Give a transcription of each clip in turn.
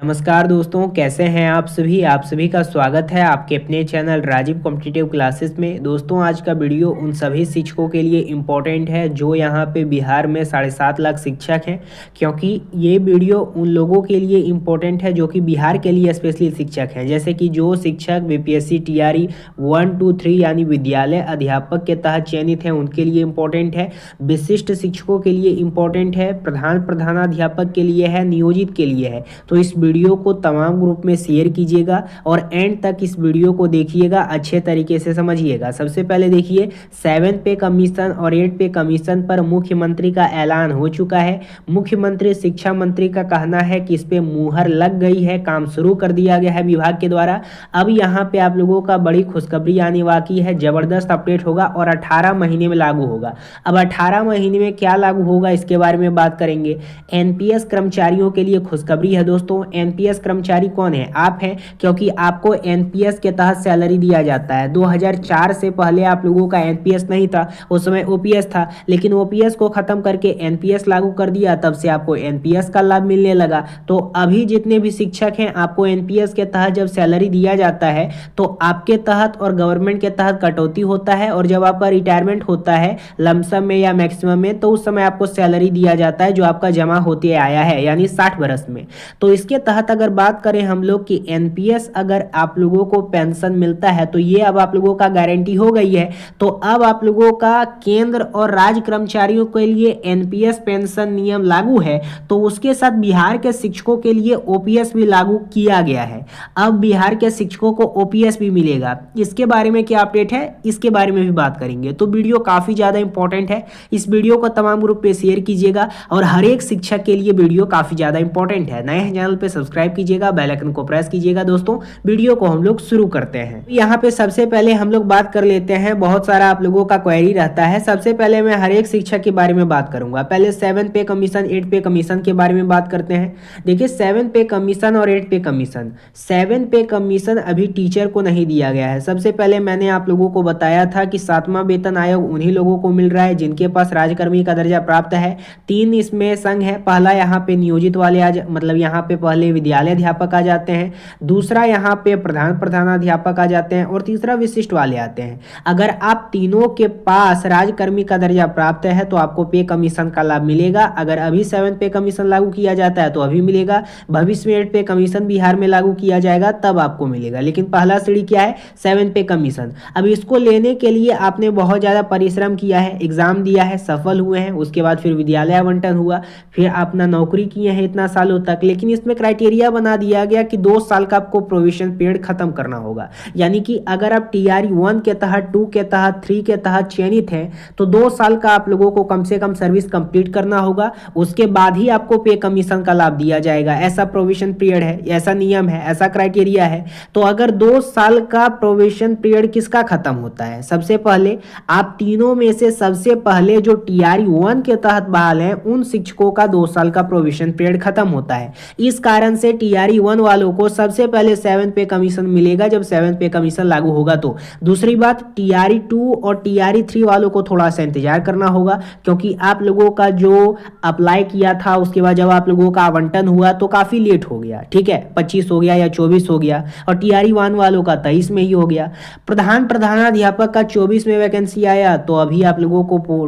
नमस्कार दोस्तों, कैसे हैं आप सभी का स्वागत है आपके अपने चैनल राजीव कॉम्पिटिटिव क्लासेस में। दोस्तों, आज का वीडियो उन सभी शिक्षकों के लिए इम्पोर्टेंट है जो यहाँ पे बिहार में 7.5 लाख शिक्षक हैं, क्योंकि ये वीडियो उन लोगों के लिए इम्पोर्टेंट है जो कि बिहार के लिए स्पेशली शिक्षक हैं। जैसे कि जो शिक्षक बीपीएससी टीआरई 1, 2, 3 यानी विद्यालय अध्यापक के तहत चयनित हैं, उनके लिए इम्पोर्टेंट है। विशिष्ट शिक्षकों के लिए इम्पोर्टेंट है। प्रधानाध्यापक के लिए है, नियोजित के लिए है। तो इस वीडियो को तमाम ग्रुप में शेयर कीजिएगा और एंड तक इस वीडियो को देखिएगा, अच्छे तरीके से समझिएगा। सबसे पहले देखिए, 7 पे कमीशन और 8 पे कमीशन पर मुख्यमंत्री का ऐलान हो चुका है। मुख्यमंत्री शिक्षा मंत्री का कहना है कि इस पे मुहर लग गई है, काम शुरू कर दिया गया है विभाग के द्वारा। अब यहाँ पे आप लोगों का बड़ी खुशखबरी आने बाकी है, जबरदस्त अपडेट होगा और 18 महीने में लागू होगा। अब 18 महीने में क्या लागू होगा इसके बारे में बात करेंगे। एनपीएस कर्मचारियों के लिए खुशखबरी है दोस्तों। एनपीएस कर्मचारी कौन है? आप हैं, क्योंकि आपको एनपीएस के तहत सैलरी दिया जाता है। 2004 से पहले आप लोगों का एनपीएस नहीं था, उस समय ओपीएस था, लेकिन ओपीएस को खत्म करके एनपीएस लागू कर दिया, तब से आपको एनपीएस का लाभ मिलने लगा। तो अभी जितने भी शिक्षक हैं, आपको एनपीएस के तहत जब सैलरी दिया जाता है तो आपके तहत और गवर्नमेंट के तहत कटौती होता है, और जब आपका रिटायरमेंट होता है लमसम में या मैक्सिमम में, तो उस समय आपको सैलरी दिया जाता है जो आपका जमा होते आया है, यानी 60 वर्ष में। तो इसके तहत अगर बात करें हम लोग कि एनपीएस अगर आप लोगों को पेंशन मिलता है तो ये अब आप लोगों का गारंटी हो गई है। तो अब आप लोगों का केंद्र और राज्य कर्मचारियों के लिए एनपीएस पेंशन नियम लागू है, तो उसके साथ बिहार के शिक्षकों के लिए ओपीएस भी लागू किया गया है। अब बिहार के शिक्षकों को ओपीएस भी मिलेगा। इसके बारे में क्या अपडेट है, इसके बारे में भी बात करेंगे। तो वीडियो काफी ज्यादा इंपॉर्टेंट है, इस वीडियो को तमाम ग्रुप पे शेयर कीजिएगा और हर एक शिक्षक के लिए वीडियो काफी ज्यादा इंपॉर्टेंट है। नए चैनल पे सब्सक्राइब कीजिएगा, बेल आइकन को प्रेस कीजिएगा। दोस्तों, वीडियो को हम लोग शुरू करते हैं। यहाँ पे सबसे पहले हम लोग बात कर लेते हैं, बहुत सारा आप लोगों का क्वेरी रहता है। सबसे पहले मैं हर एक शिक्षक के बारे में बात करूंगा। पहले 7 पे कमीशन 8 पे कमीशन के बारे में बात करते हैं। देखिए, 7 पे कमीशन और 8 पे कमीशन। 7 पे कमीशन अभी टीचर को नहीं दिया गया है। सबसे पहले मैंने आप लोगों को बताया था कि 7वां वेतन आयोग उन्हीं लोगों को मिल रहा है जिनके पास राजकर्मी का दर्जा प्राप्त है। 3 इसमें संघ है। पहला यहाँ पे नियोजित वाले मतलब यहाँ पे पहले विद्यालय अध्यापक आ जाते हैं, दूसरा यहाँ पे प्रधानाध्यापक आ जाते हैं, और तीसरा विशिष्ट वाले आते हैं। अगर आप तीनों के पास राजकर्मी का दर्जा प्राप्त है तो आपको पे कमीशन का लाभ मिलेगा। अगर अभी 7 पे कमीशन लागू किया जाता है तो अभी मिलेगा, भविष्य में 8 पे कमीशन बिहार में लागू किया जाएगा तब आपको मिलेगा। लेकिन पहला सीढ़ी क्या है? 7 पे कमीशन। अब इसको लेने के लिए आपने बहुत ज्यादा परिश्रम किया है, एग्जाम दिया है, सफल हुए हैं, उसके बाद फिर विद्यालय आवंटन हुआ, फिर अपना नौकरी किए हैं इतना सालों तक। लेकिन इसमें क्राइटेरिया बना दिया गया कि 2 साल का आपको प्रोविजन पीरियड खत्म करना होगा। यानी कि अगर आप टीआरई 1 के तहत, 2 के तहत, 3 के तहत चयनित हैं तो 2 साल का आप लोगों को कम से कम सर्विस कंप्लीट करना होगा, उसके बाद ही आपको पे कमीशन का लाभ दिया जाएगा। ऐसा प्रोविजन पीरियड है, ऐसा नियम है, ऐसा क्राइटेरिया है। तो अगर 2 साल का प्रोविजन पीरियड किसका खत्म होता है? सबसे पहले आप तीनों में से सबसे पहले जो टीआरई 1 के तहत बहाल हैं उन शिक्षकों का 2 साल का प्रोविजन पीरियड खत्म होता है। इस कारण से टीआरई 1 वालों को सबसे पहले 7 पे कमीशन मिलेगा जब 7 पे कमीशन लागू होगा। तो दूसरी बात, टीआरई 2 और टीआरई 3 वालों को थोड़ा सा इंतजार करना होगा, क्योंकि आप लोगों का जो अप्लाई किया था उसके बाद जब आप लोगों का आवंटन हुआ तो काफी लेट हो गया। ठीक है, 25 हो गया या 24 हो गया, और टीआरई 1 वालों का 23 में ही हो गया। प्रधानाध्यापक का 24 में वैकेंसी आया तो अभी आप लोगों को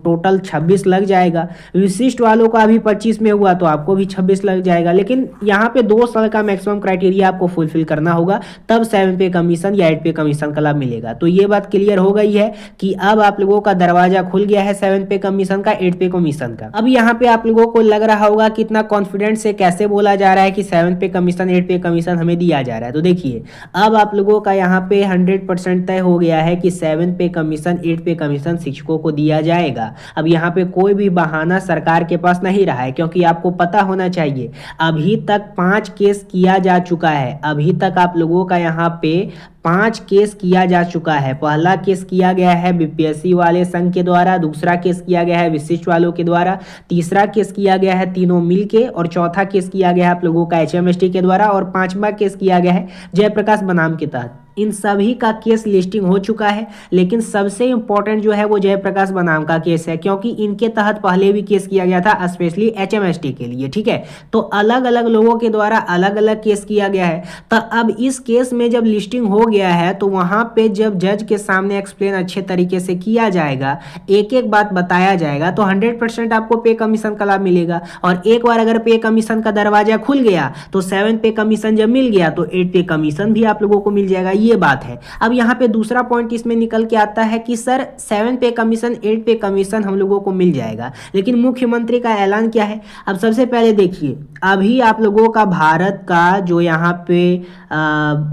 टोटल 26 लग जाएगा। विशिष्ट वालों का अभी 25 में हुआ तो आपको भी 26 लग जाएगा। लेकिन यहाँ पे 2 साल का मैक्सिमम क्राइटेरिया आपको फुलफिल करना होगा, तब 7 पे कमीशन या 8 पे कमीशन का लाभ मिलेगा। तो ये बात क्लियर हो गई है कि अब आप लोगों का दरवाजा खुल गया है 7 पे कमीशन का, 8 पे कमीशन का। अब यहाँ पे आप लोगों को लग रहा होगा कितना कॉन्फिडेंस से कैसे बोला जा रहा है कि 7 पे कमीशन 8 पे कमीशन हमें दिया जा रहा है। तो देखिए, अब आप लोगों का यहाँ पे 100% तय हो गया है कि 7 पे कमीशन 8 पे कमीशन शिक्षकों को दिया जाएगा। अब यहाँ पे कोई भी बहाना सरकार के पास नहीं रहा है, क्योंकि आपको पता होना चाहिए अभी तक 5 केस किया जा चुका है। अभी तक आप लोगों का यहाँ पे 5 केस किया जा चुका है। पहला केस किया गया है बीपीएससी वाले संघ के द्वारा, दूसरा केस किया गया है विशिष्ट वालों के द्वारा, तीसरा केस किया गया है तीनों मिलके, और चौथा केस किया गया है आप लोगों का एचएमएसटी के द्वारा, और पांचवा केस किया गया है जयप्रकाश बनाम के तहत। इन सभी का केस लिस्टिंग हो चुका है, लेकिन सबसे इंपॉर्टेंट जो है वो जयप्रकाश बनाम का केस है, क्योंकि इनके तहत पहले भी केस किया गया था स्पेशली एचएमएसटी के लिए। ठीक है, तो अलग अलग लोगों के द्वारा अलग अलग केस किया गया है। तो अब इस केस में जब लिस्टिंग हो गया है तो वहां पे जब जज के सामने एक्सप्लेन अच्छे तरीके से किया जाएगा, एक एक बात बताया जाएगा, तो 100% आपको पे कमीशन का लाभ मिलेगा। और एक बार अगर पे कमीशन का दरवाजा खुल गया तो 7 पे कमीशन जब मिल गया तो 8 पे कमीशन भी आप लोगों को मिल जाएगा। ये बात है। अब यहाँ पे दूसरा पॉइंट इसमें निकल के आता है कि सर 7 पे कमीशन 8 पे कमीशन हम लोगों को मिल जाएगा, लेकिन मुख्यमंत्री का ऐलान क्या है। अब सबसे पहले देखिए, अभी आप लोगों का भारत का जो यहाँ पे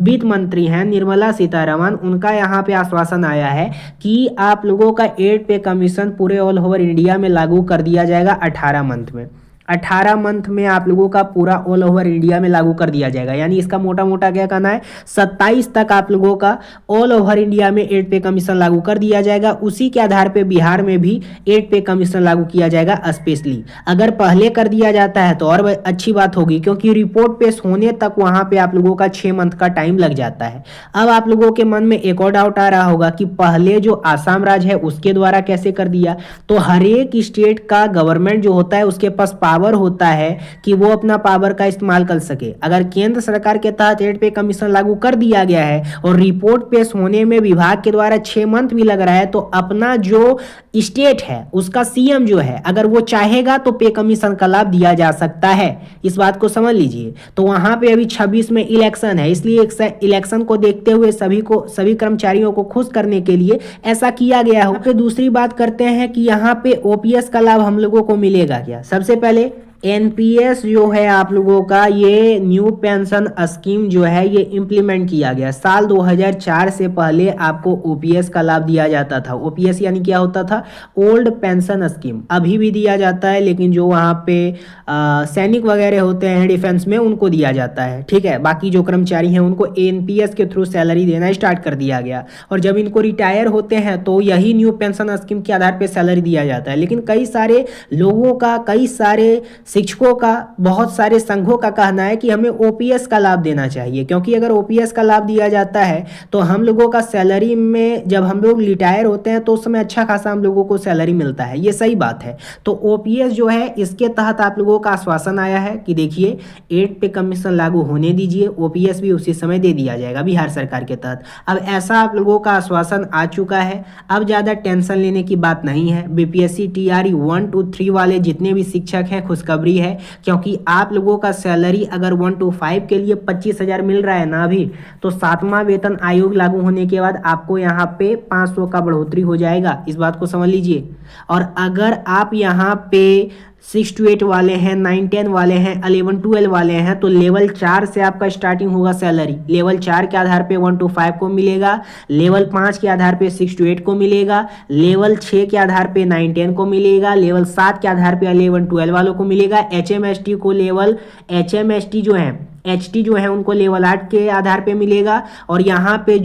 वित्त मंत्री हैं निर्मला सीतारमण, उनका यहाँ पे आश्वासन आया है कि आप लोगों का 8 पे कमीशन पूरे ऑल ओवर इंडिया में लागू कर दिया जाएगा 18 मंथ में। 18 मंथ में आप लोगों का पूरा ऑल ओवर इंडिया में लागू कर दिया जाएगा। यानी इसका मोटा मोटा क्या कहना है, 27 तक आप लोगों का ऑल ओवर इंडिया में 8 पे कमीशन लागू कर दिया जाएगा। उसी के आधार पे बिहार में भी 8 पे कमीशन लागू किया जाएगा स्पेशली। अगर पहले कर दिया जाता है तो और अच्छी बात होगी, क्योंकि रिपोर्ट पेश होने तक वहां पे आप लोगों का 6 मंथ का टाइम लग जाता है। अब आप लोगों के मन में एक और डाउट आ रहा होगा कि पहले जो आसाम राज्य है उसके द्वारा कैसे कर दिया। तो हर एक स्टेट का गवर्नमेंट जो होता है उसके पास पावर होता है कि वो अपना पावर का इस्तेमाल कर सके। अगर केंद्र सरकार के तहत 8 पे कमीशन लागू कर दिया गया है और रिपोर्ट पेश होने में विभाग के द्वारा 6 मंथ भी लग रहा है, तो अपना जो स्टेट है उसका सीएम जो है अगर वो चाहेगा तो पे कमीशन का लाभ दिया जा सकता है। इस बात को समझ लीजिए। तो वहां पे अभी 26 में इलेक्शन है, इसलिए इलेक्शन को देखते हुए सभी कर्मचारियों को खुश करने के लिए ऐसा किया गया है। फिर दूसरी बात करते हैं कि यहाँ पे ओपीएस का लाभ हम लोगों को मिलेगा क्या। सबसे पहले एनपीएस जो है आप लोगों का, ये न्यू पेंशन स्कीम जो है ये इंप्लीमेंट किया गया। साल 2004 से पहले आपको ओपीएस का लाभ दिया जाता था। ओपीएस यानी क्या होता था, ओल्ड पेंशन स्कीम। अभी भी दिया जाता है, लेकिन जो वहाँ पे सैनिक वगैरह होते हैं डिफेंस में उनको दिया जाता है। ठीक है, बाकी जो कर्मचारी हैं उनको एनपीएस के थ्रू सैलरी देना स्टार्ट कर दिया गया। और जब इनको रिटायर होते हैं तो यही न्यू पेंशन स्कीम के आधार पर सैलरी दिया जाता है। लेकिन कई सारे लोगों का, कई सारे शिक्षकों का, बहुत सारे संघों का कहना है कि हमें ओपीएस का लाभ देना चाहिए, क्योंकि अगर ओपीएस का लाभ दिया जाता है तो हम लोगों का सैलरी में, जब हम लोग रिटायर होते हैं तो उस समय अच्छा खासा हम लोगों को सैलरी मिलता है। ये सही बात है। तो ओपीएस जो है इसके तहत आप लोगों का आश्वासन आया है कि देखिए 8 पे कमीशन लागू होने दीजिए, ओपीएस भी उसी समय दे दिया जाएगा बिहार सरकार के तहत। अब ऐसा आप लोगों का आश्वासन आ चुका है। अब ज़्यादा टेंशन लेने की बात नहीं है। बीपीएससी टीआरई 1 2 3 वाले जितने भी शिक्षक हैं खुशखबरी है, क्योंकि आप लोगों का सैलरी अगर 1 to 5 के लिए 25,000 मिल रहा है ना अभी, तो 7वां वेतन आयोग लागू होने के बाद आपको यहाँ पे 500 का बढ़ोतरी हो जाएगा। इस बात को समझ लीजिए। और अगर आप यहाँ पे 6 to 8 वाले हैं, 9 10 वाले हैं, 11 12 वाले हैं, तो लेवल 4 से आपका स्टार्टिंग होगा सैलरी। लेवल 4 के आधार पे 1 to 5 को मिलेगा, लेवल 5 के आधार पे 6 to 8 को मिलेगा, लेवल 6 के आधार पे 9 10 को मिलेगा, लेवल 7 के आधार पे 11 12 वालों को मिलेगा। एचएमएसटी को लेवल, एचएमएसटी जो है, एचटी जो है उनको लेवल 8 के आधार पे मिलेगा। और यहाँ पे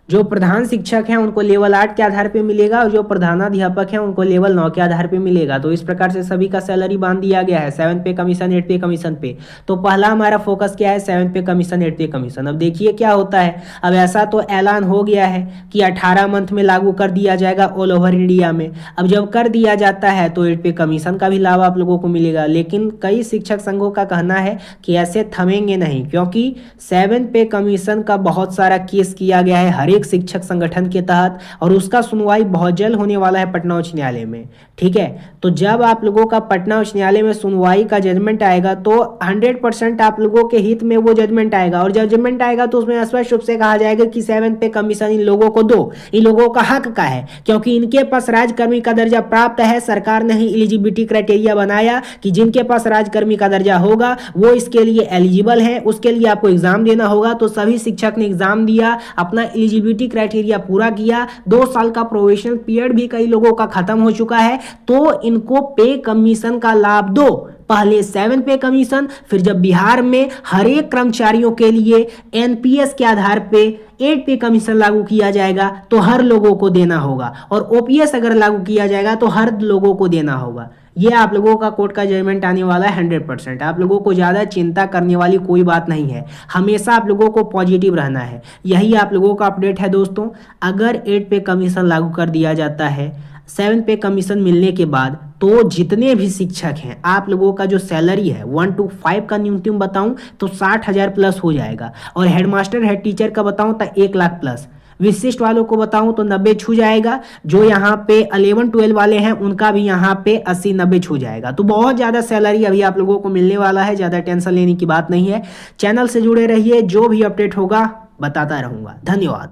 जो प्रधान शिक्षक हैं उनको लेवल 8 के आधार पे मिलेगा, और जो प्रधानाध्यापक हैं उनको लेवल 9 के आधार पे मिलेगा। तो इस प्रकार से सभी का सैलरी बांध दिया गया है 7 पे कमीशन 8 पे कमीशन पे। तो पहला हमारा फोकस क्या है, 7 पे कमीशन 8 पे कमीशन। अब देखिए क्या होता है। अब ऐसा तो ऐलान हो गया है कि 18 मंथ में लागू कर दिया जाएगा ऑल ओवर इंडिया में। अब जब कर दिया जाता है तो 8 पे कमीशन का भी लाभ आप लोगों को मिलेगा। लेकिन कई शिक्षक संघों का कहना है कि ऐसे थमेंगे नहीं, क्योंकि 7 पे कमीशन का बहुत सारा केस किया गया है हर शिक्षक संगठन के तहत, और उसका सुनवाई बहुत जल्द होने वाला है पटना उच्च न्यायालय में। ठीक है, तो जब आप लोगों का पटना उच्च न्यायालय में सुनवाई का जजमेंट आएगा तो 100% आप लोगों के हित में वो जजमेंट आएगा। और जजमेंट आएगा तो उसमें स्पष्ट रूप से कहा जाएगा कि 7 पे कमीशन इन लोगों को दो, इन लोगों का हक का है, क्योंकि इनके पास राजकर्मी का दर्जा प्राप्त है। सरकार ने ही एलिजिबिलिटी क्राइटेरिया बनाया कि जिनके पास राजकर्मी का दर्जा होगा वो इसके लिए एलिजिबल है, उसके लिए आपको एग्जाम देना होगा। तो सभी शिक्षक ने एग्जाम दिया, अपना एलिजिबिलिटी क्राइटेरिया पूरा किया। 2 साल का प्रोबेशनल पीरियड भी कई लोगों का खत्म हो चुका है। तो इनको पे कमीशन का लाभ दो, पहले 7 पे कमीशन, फिर जब बिहार में हर एक कर्मचारियों के लिए एनपीएस के आधार पे 8 पे कमीशन लागू किया जाएगा तो हर लोगों को देना होगा, और ओपीएस अगर लागू किया जाएगा तो हर लोगों को देना होगा। ये आप लोगों का कोर्ट का जजमेंट आने वाला है 100%। आप लोगों को ज़्यादा चिंता करने वाली कोई बात नहीं है, हमेशा आप लोगों को पॉजिटिव रहना है। यही आप लोगों का अपडेट है दोस्तों। अगर 8 पे कमीशन लागू कर दिया जाता है 7 पे कमीशन मिलने के बाद, तो जितने भी शिक्षक हैं आप लोगों का जो सैलरी है 1 to 5 का न्यूनतम बताऊं तो 60,000 प्लस हो जाएगा, और हेडमास्टर हेड टीचर का बताऊं तो 1 लाख प्लस। विशिष्ट वालों को बताऊं तो 90 छू जाएगा। जो यहाँ पे 11-12 वाले हैं उनका भी यहाँ पे 80-90 छू जाएगा। तो बहुत ज़्यादा सैलरी अभी आप लोगों को मिलने वाला है, ज़्यादा टेंशन लेने की बात नहीं है। चैनल से जुड़े रहिए, जो भी अपडेट होगा बताता रहूँगा। धन्यवाद।